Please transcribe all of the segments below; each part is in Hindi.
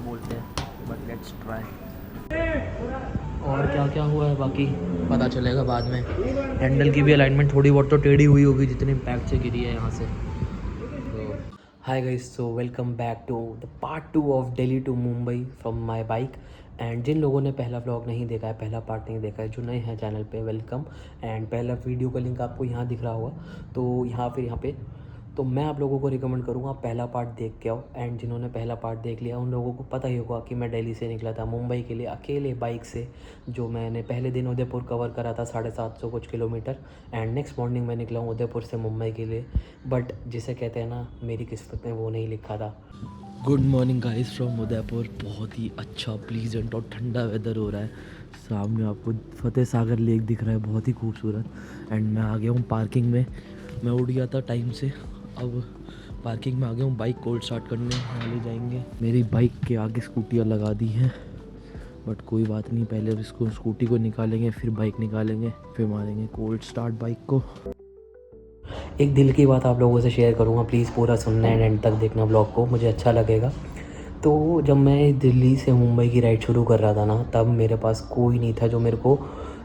बोलते हैं, बट लेट्स ट्राई। और क्या क्या हुआ है बाकी पता चलेगा बाद में। हैंडल की भी अलाइनमेंट थोड़ी बहुत तो टेढ़ी हुई होगी जितने इम्पैक्ट से गिरी है यहाँ से। तो hi guys, so welcome back to the part 2 of Delhi to Mumbai from my bike. And जिन लोगों ने पहला व्लॉग नहीं देखा है, पहला पार्ट नहीं देखा है, जो नए हैं चैनल पे, वेलकम। एंड पहला वीडियो का लिंक आपको यहाँ दिख रहा होगा, तो यहाँ पे तो मैं आप लोगों को रिकमेंड करूँगा पहला पार्ट देख के आओ। एंड जिन्होंने पहला पार्ट देख लिया उन लोगों को पता ही होगा कि मैं दिल्ली से निकला था मुंबई के लिए अकेले बाइक से, जो मैंने पहले दिन उदयपुर कवर करा था 750 कुछ किलोमीटर। एंड नेक्स्ट मॉर्निंग मैं निकला हूँ उदयपुर से मुंबई के लिए। बट जिसे कहते हैं ना, मेरी किस्मत में वो नहीं लिखा था। Good morning guys from Udaipur. बहुत ही अच्छा प्लीजेंट और ठंडा वेदर हो रहा है। सामने आपको फतेह सागर लेक दिख रहा है, बहुत ही खूबसूरत। एंड मैं आ गया हूँ पार्किंग में। मैं उठ गया था टाइम से, अब पार्किंग में आ गया हूँ। बाइक कोल्ड स्टार्ट करने वाले जाएंगे। मेरी बाइक के आगे स्कूटियाँ लगा दी हैं, बट कोई बात नहीं, पहले इसको स्कूटी को निकालेंगे, फिर बाइक निकालेंगे, फिर मारेंगे कोल्ड स्टार्ट बाइक को। एक दिल की बात आप लोगों से शेयर करूँगा, प्लीज़ पूरा सुनना एंड एंड तक देखना ब्लॉग को, मुझे अच्छा लगेगा। तो जब मैं दिल्ली से मुंबई की राइड शुरू कर रहा था ना, तब मेरे पास कोई नहीं था जो मेरे को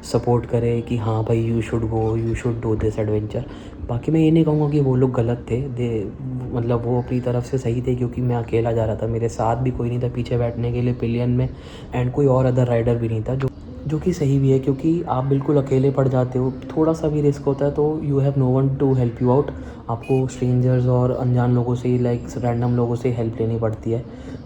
सपोर्ट करे कि हाँ भाई you should go, you should do this adventure. बाकी मैं ये नहीं कहूँगा कि वो लोग गलत थे, दे मतलब वो अपनी तरफ से सही थे, क्योंकि मैं अकेला जा रहा था, मेरे साथ भी कोई नहीं था पीछे बैठने के लिए पिलियन में। एंड कोई और अदर राइडर भी नहीं था, जो कि सही भी है, क्योंकि आप बिल्कुल अकेले पड़ जाते हो, थोड़ा सा भी रिस्क होता है तो you have no one to help you out. आपको स्ट्रेंजर्स और अनजान लोगों से, लाइक रैंडम लोगों से हेल्प लेनी पड़ती है।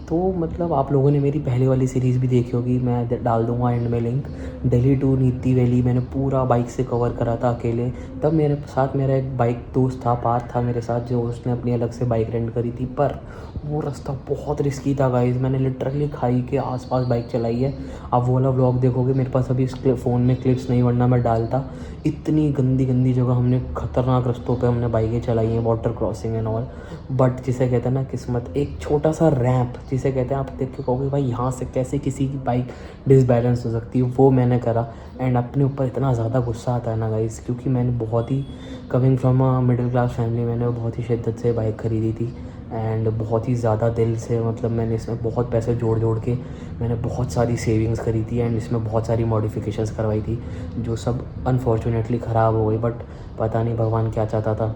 तो मतलब आप लोगों ने मेरी पहले वाली सीरीज़ भी देखी होगी, मैं डाल दूंगा एंड में लिंक। दिल्ली टू नीति वैली मैंने पूरा बाइक से कवर करा था अकेले। तब मेरे साथ मेरा एक बाइक दोस्त था, पार्थ था मेरे साथ, जो उसने अपनी अलग से बाइक रेंट करी थी। पर वो रास्ता बहुत रिस्की था गाइस, मैंने लिटरली खाई के आसपास बाइक चलाई है। आप वो वाला व्लॉग देखोगे, मेरे पास अभी फ़ोन में क्लिप्स नहीं, वरना मैं डालता। इतनी गंदी गंदी जगह हमने, खतरनाक रास्तों पे हमने बाइकें चलाई हैं, water crossing and all. But जिसे कहते हैं ना किस्मत, एक छोटा सा रैंप जिसे कहते हैं, आप देख के कहोगे भाई यहाँ से कैसे किसी की बाइक डिसबैलेंस हो सकती है, वो मैंने करा। एंड अपने ऊपर इतना ज़्यादा गुस्सा आता है ना गाइस, क्योंकि मैंने बहुत ही, coming from a middle class family, मैंने बहुत ही शिद्दत से बाइक ख़रीदी थी। एंड बहुत ही ज़्यादा दिल से, मतलब मैंने इसमें बहुत पैसे जोड़ जोड़ के मैंने बहुत सारी सेविंग्स करी थी। एंड इसमें बहुत सारी मॉडिफिकेशंस करवाई थी, जो सब अनफॉर्चुनेटली ख़राब हो गई। बट पता नहीं भगवान क्या चाहता था,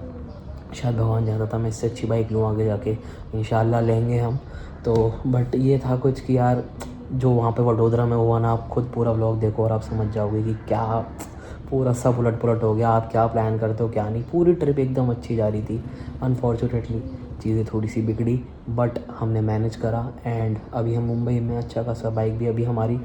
शायद भगवान चाहता था मैं इससे अच्छी बाइक लूँ आगे जाके, इंशाल्लाह लेंगे हम। तो बट ये था कुछ कि यार, जो वहाँ पे वडोदरा में हुआ ना, आप खुद पूरा व्लॉग देखो और आप समझ जाओगे कि क्या पूरा सब उलट पुलट हो गया। आप क्या प्लान करते हो क्या नहीं, पूरी ट्रिप एकदम अच्छी जा रही थी। अनफॉर्चुनेटली चीज़ें थोड़ी सी बिगड़ी, बट हमने मैनेज करा। एंड अभी हम मुंबई में, अच्छा खासा बाइक भी अभी हमारी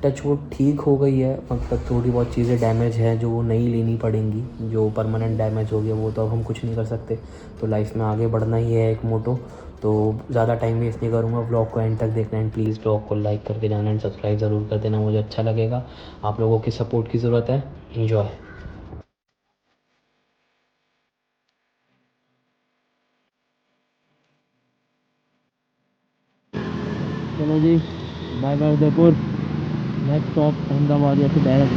टच वो ठीक हो गई है। मतलब थोड़ी बहुत चीज़ें डैमेज है जो वो नई लेनी पड़ेंगी, जो परमानेंट डैमेज हो गया वो तो अब हम कुछ नहीं कर सकते। तो लाइफ में आगे बढ़ना ही है एक मोटो। तो ज़्यादा टाइम वेस्ट नहीं करूँगा, व्लॉग को एंड तक देखना। एंड प्लीज़ व्लॉग को लाइक करके जाना एंड सब्सक्राइब ज़रूर कर देना, मुझे अच्छा लगेगा। आप लोगों की सपोर्ट की ज़रूरत है। इन्जॉय। चलो जी, bye bye Udaipur. Next stop Ahmedabad या फिर डायरेक्ट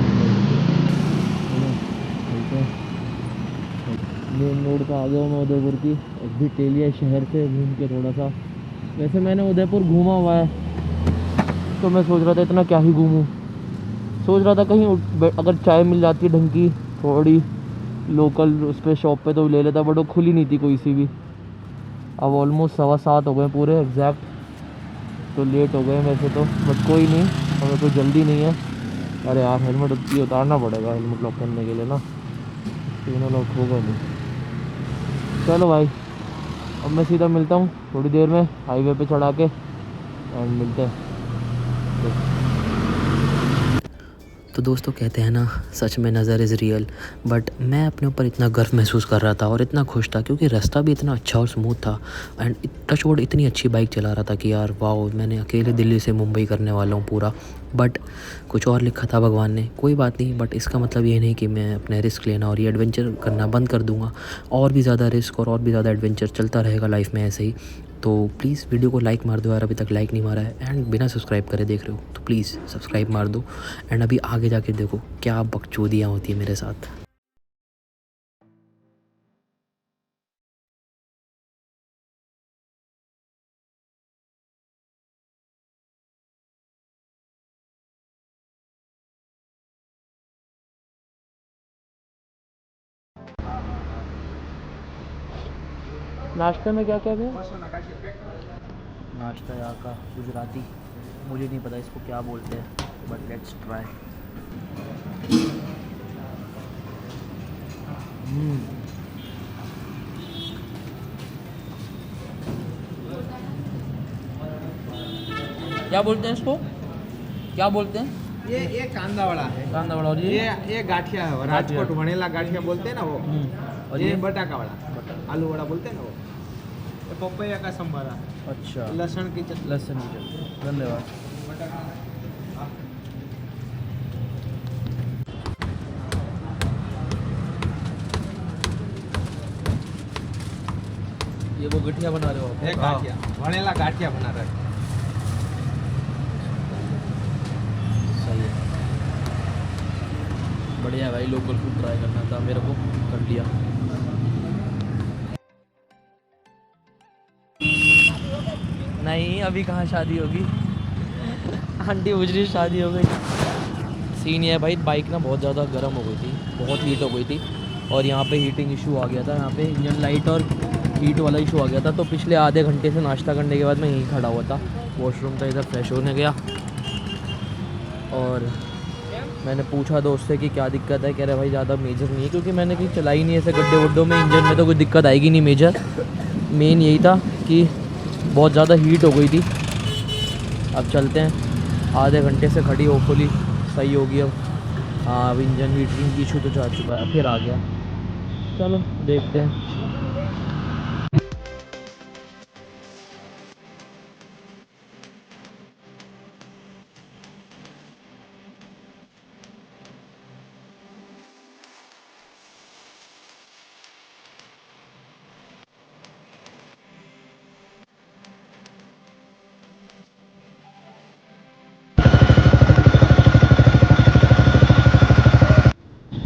मेन रोड पर आ गया हूँ मैं उदयपुर की। एग्जिट ले लिया शहर से घूम के थोड़ा सा। वैसे मैंने उदयपुर घूमा हुआ है, तो मैं सोच रहा था इतना क्या ही घूमूं। सोच रहा था कहीं अगर चाय मिल जाती ढंग की, थोड़ी लोकल उस पर शॉप पे, तो ले लेता, बट वो खुली नहीं थी कोई सी भी। अब ऑलमोस्ट 7:15 हो गए पूरे एग्जैक्ट, तो लेट हो गए वैसे तो, बट कोई नहीं, हमें कोई जल्दी नहीं है। अरे यार हेलमेट ये उतारना पड़ेगा, हेलमेट लॉक करने के लिए ना, तीनों लॉक होगा नहीं। चलो भाई, अब मैं सीधा मिलता हूँ थोड़ी देर में हाईवे पे चढ़ा के, एंड मिलते हैं। तो दोस्तों कहते हैं ना, सच में नज़र इज़ रियल। बट मैं अपने ऊपर इतना गर्व महसूस कर रहा था और इतना खुश था, क्योंकि रास्ता भी इतना अच्छा और स्मूथ था। एंड टच वुड इतनी अच्छी बाइक चला रहा था कि यार वाओ, मैंने अकेले दिल्ली से मुंबई करने वाला हूँ पूरा। बट कुछ और लिखा था भगवान ने, कोई बात नहीं। बट इसका मतलब ये नहीं कि मैं अपने रिस्क लेना और ये एडवेंचर करना बंद कर दूँगा। और भी ज़्यादा रिस्क और भी ज़्यादा एडवेंचर चलता रहेगा लाइफ में ऐसे ही। तो प्लीज़ वीडियो को लाइक मार दो यार, अभी तक लाइक नहीं मारा है। एंड बिना सब्सक्राइब करे देख रहे हो तो प्लीज़ सब्सक्राइब मार दो। एंड अभी आगे जाके देखो क्या बकचोदियाँ होती है मेरे साथ। नाश्ते में क्या क्या है? नाश्ता यहाँ का गुजराती, मुझे नहीं पता इसको क्या बोलते हैं, बट लेट्स ट्राई। क्या बोलते हैं इसको, क्या बोलते हैं? ये कांदा वड़ा है। कांदा वड़ा। और ये गाठिया है, राजकोट वनेला गाठिया बोलते हैं ना वो। और ये बटाका वड़ा, आलू वड़ा बोलते हैं ना वो। ये पपैया का संभारा है। अच्छा, लहसुन की चटनी। लहसुन की चटनी, धन्यवाद। ये वो गठिया बना रहे हो आप? ये गाठिया, वनेला गाठिया बना रहे हैं। सही है, बढ़िया भाई। लोकल फूड ट्राई करना था मेरे को, कर लिया। नहीं अभी कहाँ शादी होगी, आंटी गुजरी शादी हो गई। सीन ये है भाई, बाइक ना बहुत ज़्यादा गर्म हो गई थी, बहुत हीट हो गई थी, और यहाँ पे हीटिंग इशू आ गया था। यहाँ पे इंजन लाइट और हीट वाला इशू आ गया था। तो पिछले आधे घंटे से नाश्ता करने के बाद मैं यहीं खड़ा हुआ था। वॉशरूम था, इधर फ्रेश होने गया और मैंने पूछा दोस्त से कि क्या दिक्कत है। कह रहे भाई ज़्यादा मेजर नहीं है, क्योंकि मैंने कहीं चलाई नहीं ऐसे गड्ढे वड्ढों में, इंजन में तो कोई दिक्कत आएगी नहीं मेजर। मेन यही था कि बहुत ज़्यादा हीट हो गई थी। अब चलते हैं, आधे घंटे से खड़ी, होपफुली सही होगी अब। हाँ, अब इंजन हीटिंग इशू तो जा चुका है, फिर आ गया। चलो देखते हैं।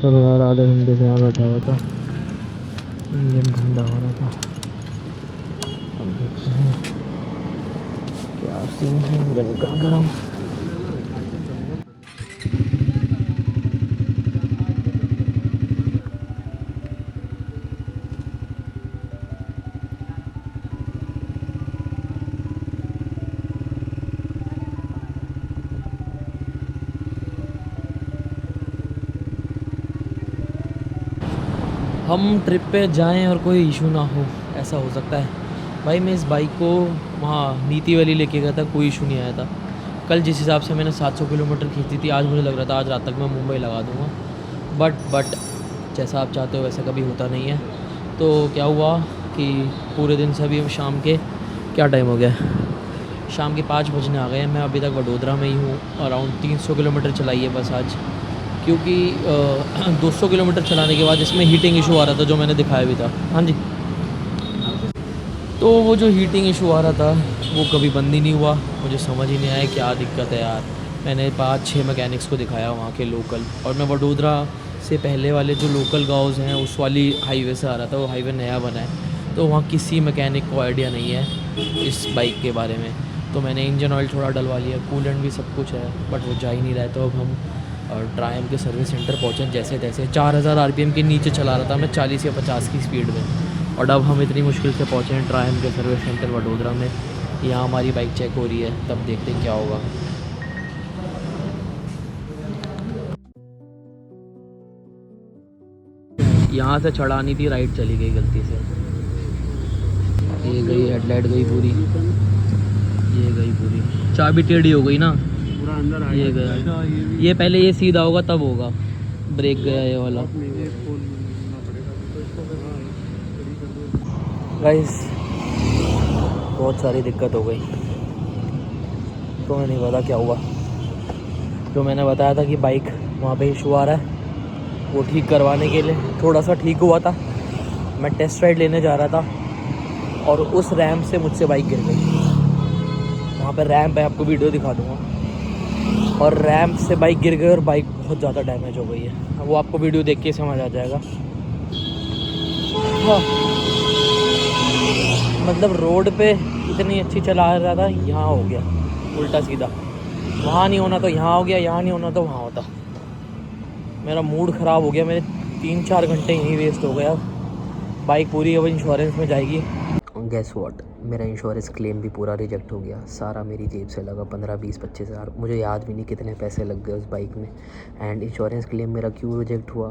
चलो यार, आधे घंटे से यहाँ बैठा हुआ था, इंजन ठंडा हो रहा था। अब देखते हैं क्या सीन है इंजन का गरम। हम ट्रिप पे जाएं और कोई इशू ना हो, ऐसा हो सकता है भाई। मैं इस बाइक को वहाँ नीति वैली लेके गया था, कोई इशू नहीं आया था। कल जिस हिसाब से मैंने 700 किलोमीटर खींची थी, आज मुझे लग रहा था आज रात तक मैं मुंबई लगा दूँगा। बट जैसा आप चाहते हो वैसा कभी होता नहीं है। तो क्या हुआ कि पूरे दिन से अभी शाम के क्या टाइम हो गया, शाम के 5 बजने आ गए हैं। मैं अभी तक वडोदरा में ही हूँ। अराउंड 300 किलोमीटर चलाई है बस आज, क्योंकि 200 किलोमीटर चलाने के बाद इसमें हीटिंग इशू आ रहा था, जो मैंने दिखाया भी था। हाँ जी, तो वो जो हीटिंग इशू आ रहा था वो कभी बंद ही नहीं हुआ। मुझे समझ ही नहीं आया क्या दिक्कत है यार। मैंने 5-6 मैकेनिक्स को दिखाया वहाँ के लोकल, और मैं वडोदरा से पहले वाले जो लोकल गाँव हैं उस वाली हाईवे से आ रहा था। वो हाईवे नया बना है, तो वहाँ किसी मैकेनिक को आइडिया नहीं है इस बाइक के बारे में। तो मैंने इंजन ऑयल थोड़ा डलवा लिया, कूलेंट भी सब कुछ है, बट वो जा ही नहीं रहा है। तो अब हम और ट्रायम के सर्विस सेंटर पहुँचे जैसे तैसे। 4000 RPM के नीचे चला रहा था मैं, 40 या 50 की स्पीड में। और अब हम इतनी मुश्किल से पहुँचे हैं ट्रायम के सर्विस सेंटर वडोदरा में। यहाँ हमारी बाइक चेक हो रही है, तब देखते हैं क्या होगा। यहाँ से चढ़ानी थी, राइट चली गई गलती से। ये गई हेडलाइट, गई पूरी, ये गई पूरी, चाबी टेढ़ी हो गई ना, पूरा अंदर आ ये गया। ये पहले ये सीधा होगा तब होगा, ब्रेक गया ये वाला। गाइस बहुत सारी दिक्कत हो गई, तो मैं नहीं पता क्या हुआ। जो मैंने बताया था कि बाइक वहाँ पे इशू आ रहा है, वो ठीक करवाने के लिए थोड़ा सा ठीक हुआ था। मैं टेस्ट राइड लेने जा रहा था और उस रैम्प से मुझसे बाइक गिर गई। वहाँ पे रैम्प है, आपको वीडियो दिखा दूँगा। और रैम्प से बाइक गिर गई और बाइक बहुत ज़्यादा डैमेज हो गई है। वो आपको वीडियो देख के समझ आ जाएगा। हाँ, मतलब रोड पे इतनी अच्छी चला रहा था, यहाँ हो गया उल्टा सीधा। वहाँ नहीं होना तो यहाँ हो गया, यहाँ नहीं होना तो वहाँ होता। मेरा मूड ख़राब हो गया, मेरे 3-4 घंटे यहीं वेस्ट हो गया। बाइक पूरी अब इंश्योरेंस में जाएगी। गैस व्हाट, मेरा इंश्योरेंस क्लेम भी पूरा रिजेक्ट हो गया। सारा मेरी जेब से लगा, 15-20-25 हज़ार, मुझे याद भी नहीं कितने पैसे लग गए उस बाइक में। एंड इंश्योरेंस क्लेम मेरा क्यों रिजेक्ट हुआ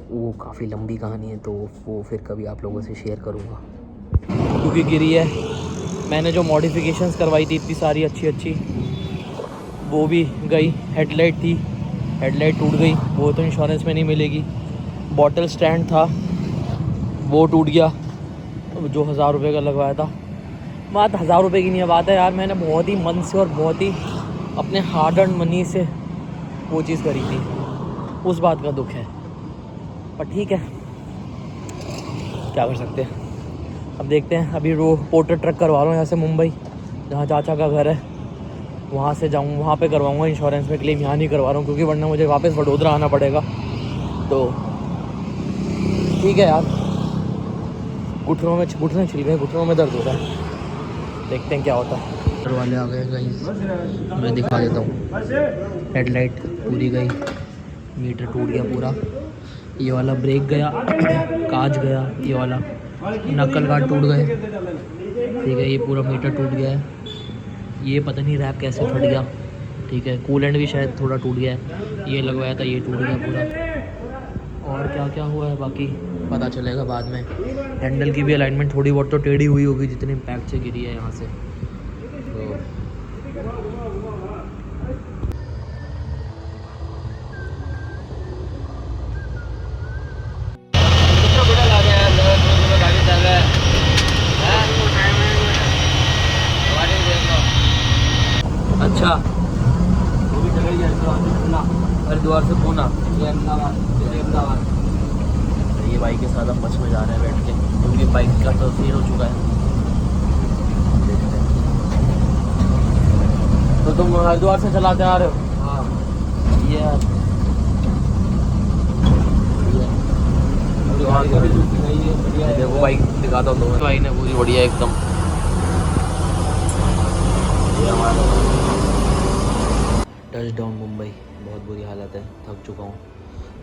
वो काफ़ी लंबी कहानी है, तो वो फिर कभी आप लोगों से शेयर करूँगा। क्योंकि गिरी है, मैंने जो मॉडिफिकेशंस करवाई थी इतनी सारी अच्छी वो भी गई। हेडलाइट थी, हेडलाइट टूट गई, वो तो इंश्योरेंस में नहीं मिलेगी। बॉटल स्टैंड था वो टूट गया, जो 1000 रुपये का लगवाया था। बात 1000 रुपये की नहीं है, बात है यार मैंने बहुत ही मन से और बहुत ही अपने हार्ड अर्न मनी से वो चीज़ करी थी, उस बात का दुख है। पर ठीक है, क्या कर सकते हैं। अब देखते हैं, अभी वो पोर्टर ट्रक करवा रहा हूँ यहाँ से मुंबई, जहाँ चाचा का घर है, वहाँ से जाऊँ, वहाँ पे करवाऊँगा इंश्योरेंस में क्लेम। यहाँ नहीं करवा रहा हूँ क्योंकि वरना मुझे वापस वडोदरा आना पड़ेगा। तो ठीक है यार, घुटनों छिल गए, घुटनों में दर्द हो रहा है, देखते हैं क्या होता है। घर वाले आ गए कहीं, मैं दिखा देता हूँ। हेडलाइट पूरी गई, मीटर टूट गया पूरा, ये वाला ब्रेक गया, कांच गया, ये वाला नक्कल गार्ड टूट गए, ठीक है, ये पूरा मीटर टूट गया है। ये पता नहीं रैप कैसे फट गया, ठीक है, कूलेंट भी शायद थोड़ा टूट गया है, ये लगवाया था, ये टूट गया पूरा। और क्या क्या हुआ है बाकी पता चलेगा बाद में। हैंडल की भी अलाइनमेंट थोड़ी बहुत तो टेढ़ी हुई होगी जितने इम्पैक्ट से गिरी है यहाँ से। तो अच्छा, वो भी जगह ही है, हरिद्वार से पूना, अहमदाबाद। ये बाइक के साथ हम बस में जा रहे हैं बैठ के, क्योंकि बाइक का तो सीन हो चुका है। देखते हैं। तो तुम हरिद्वार से चलाते आ रहे हो? हाँ, ये देखो बाइक दिखाता हूँ तुम्हें, बाइक ने पूरी बढ़िया एकदम। टच डाउन मुंबई, बहुत बुरी हालत है, थक चुका हूँ,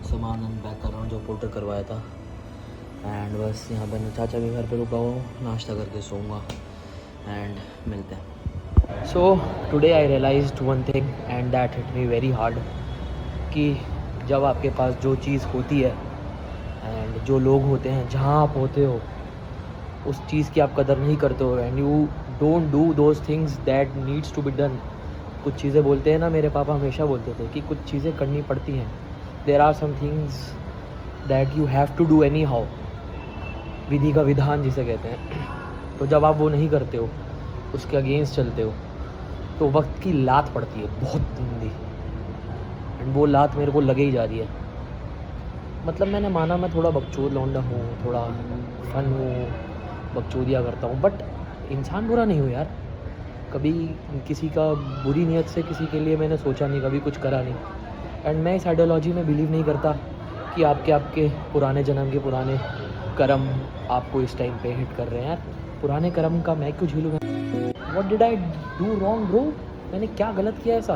सामान अनपैक कर रहा हूँ जो पोर्टर करवाया था। एंड बस यहाँ पर चाचा के घर पे रुका हुआ हूँ, नाश्ता करके सोऊंगा एंड मिलते हैं। So today I realized one thing and that hit me very hard, कि जब आपके पास जो चीज़ होती है एंड जो लोग होते हैं, जहाँ आप होते हो, उस चीज़ की आप कदर नहीं करते हो and you don't do those things that needs to be done. कुछ चीज़ें बोलते हैं ना, मेरे पापा हमेशा बोलते थे कि कुछ चीज़ें करनी पड़ती हैं। There are some things that you have to do anyhow, विधि का विधान जिसे कहते हैं। तो जब आप वो नहीं करते हो, उसके अगेंस्ट चलते हो, तो वक्त की लात पड़ती है बहुत गंदी, एंड वो लात मेरे को लगे ही जा रही है। मतलब मैंने माना मैं थोड़ा बकचोद लौंडा हूँ, थोड़ा फन हूँ, बकचोदिया करता हूँ, बट इंसान बुरा नहीं हूँ यार। कभी किसी का बुरी नीयत से किसी के लिए मैंने सोचा नहीं, कभी कुछ करा नहीं। एंड मैं इस आइडियोलॉजी में बिलीव नहीं करता कि आपके पुराने जन्म के पुराने कर्म आपको इस टाइम पे हिट कर रहे हैं। यार पुराने कर्म का मैं क्यों झेलूँ? What did I do wrong bro? मैंने क्या गलत किया ऐसा?